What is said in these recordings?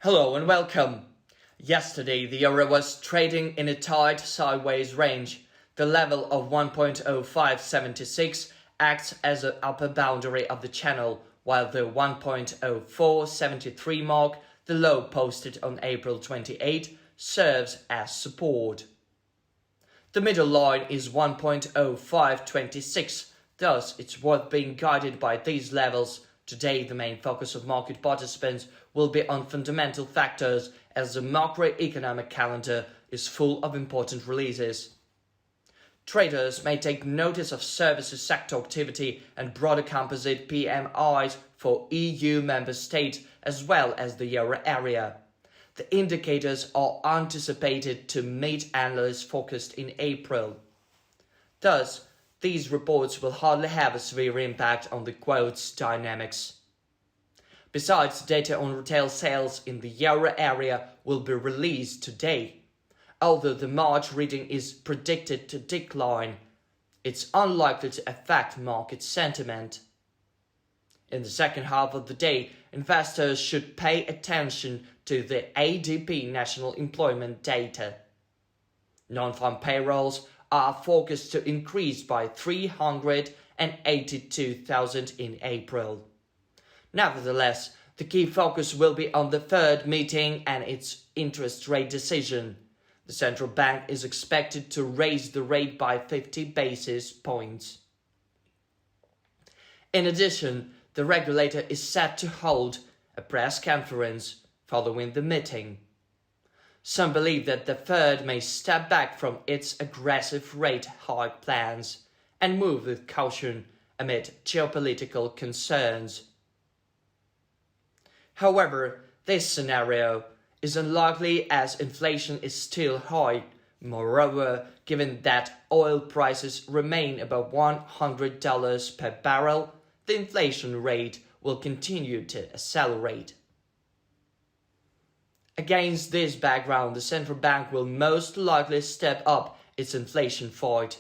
Hello and welcome. Yesterday, the euro was trading in a tight sideways range. The level of 1.0576 acts as an upper boundary of the channel, while the 1.0473 mark, the low posted on April 28, serves as support. The middle line is 1.0526, thus it's worth being guided by these levels. Today, the main focus of market participants will be on fundamental factors as the macroeconomic calendar is full of important releases. Traders may take notice of services sector activity and broader composite PMIs for EU member states as well as the euro area. The indicators are anticipated to meet analysts' forecast in April. Thus, these reports will hardly have a severe impact on the quote's dynamics. Besides, data on retail sales in the euro area will be released today. Although the March reading is predicted to decline, it's unlikely to affect market sentiment. In the second half of the day, investors should pay attention to the ADP national employment data. Non-farm payrolls are forecast to increase by 382,000 in April. Nevertheless, the key focus will be on the Fed meeting and its interest rate decision. The central bank is expected to raise the rate by 50 basis points. In addition, the regulator is set to hold a press conference following the meeting. Some believe that the Fed may step back from its aggressive rate hike plans and move with caution amid geopolitical concerns. However, this scenario is unlikely as inflation is still high. Moreover, given that oil prices remain above $100 per barrel, the inflation rate will continue to accelerate. Against this background, the central bank will most likely step up its inflation fight.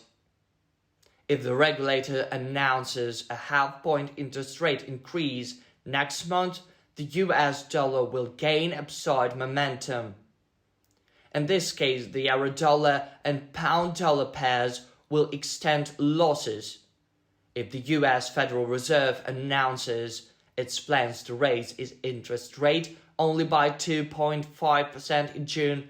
If the regulator announces a half-point interest rate increase next month, the US dollar will gain upside momentum. In this case, the euro dollar and pound dollar pairs will extend losses. If the US Federal Reserve announces its plans to raise its interest rate only by 2.5% in June,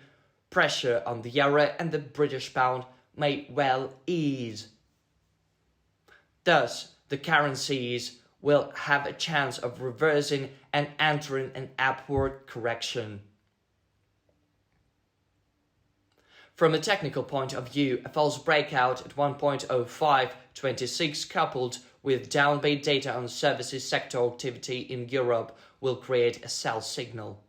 pressure on the euro and the British pound may well ease. Thus, the currencies will have a chance of reversing and entering an upward correction. From a technical point of view, a false breakout at 1.0526 coupled with downbeat data on services sector activity in Europe will create a sell signal.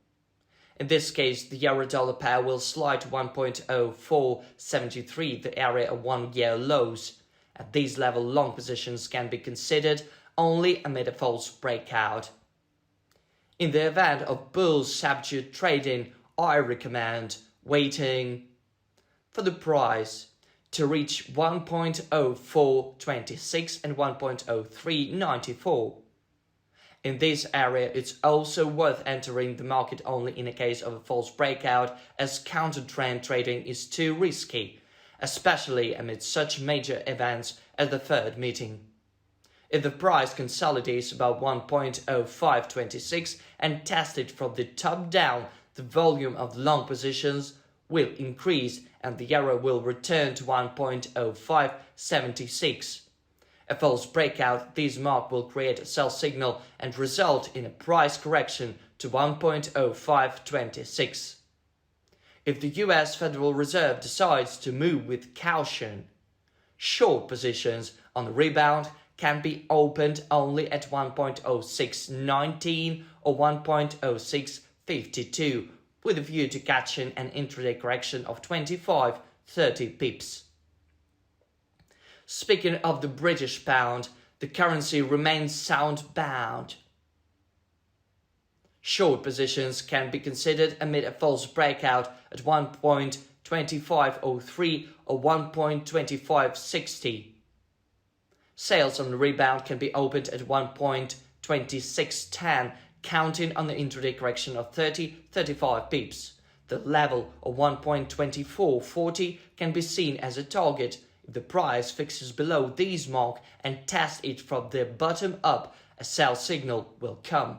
In this case, the euro-dollar pair will slide to 1.0473, the area of 1-year lows. At these level, long positions can be considered only amid a false breakout. In the event of bull subdued trading, I recommend waiting for the price to reach 1.0426 and 1.0394. In this area, it's also worth entering the market only in a case of a false breakout, as counter-trend trading is too risky, especially amid such major events as the Fed meeting. If the price consolidates above 1.0526 and tested from the top down, the volume of long positions will increase and the euro will return to 1.0576. A false breakout, this mark will create a sell signal and result in a price correction to 1.0526. If the US Federal Reserve decides to move with caution, short positions on the rebound can be opened only at 1.0619 or 1.0652 with a view to catching an intraday correction of 25-30 pips. Speaking of the British pound, the currency remains sound-bound. Short positions can be considered amid a false breakout at 1.2503 or 1.2560. Sales on the rebound can be opened at 1.2610, counting on the intraday correction of 30-35 pips. The level of 1.2440 can be seen as a target. If the price fixes below this mark and tests it from the bottom up, a sell signal will come.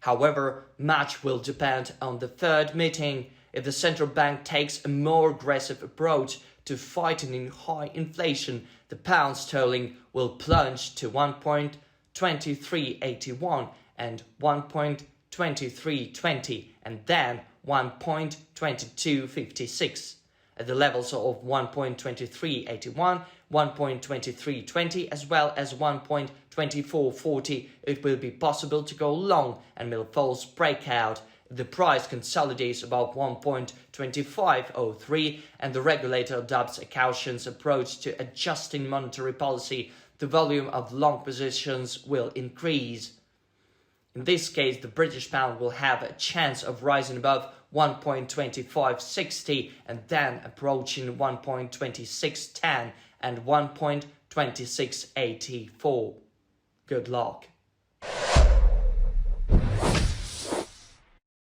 However, much will depend on the third meeting. If the central bank takes a more aggressive approach to fighting high inflation, the pound sterling will plunge to 1.2381 and 1.2320 and then 1.2256. At the levels of 1.2381, 1.2320 as well as 1.2440, it will be possible to go long and will false breakout. If the price consolidates above 1.2503 and the regulator adopts a cautious approach to adjusting monetary policy, the volume of long positions will increase. In this case, the British pound will have a chance of rising above 1.2560 and then approaching 1.2610 and 1.2684. Good luck.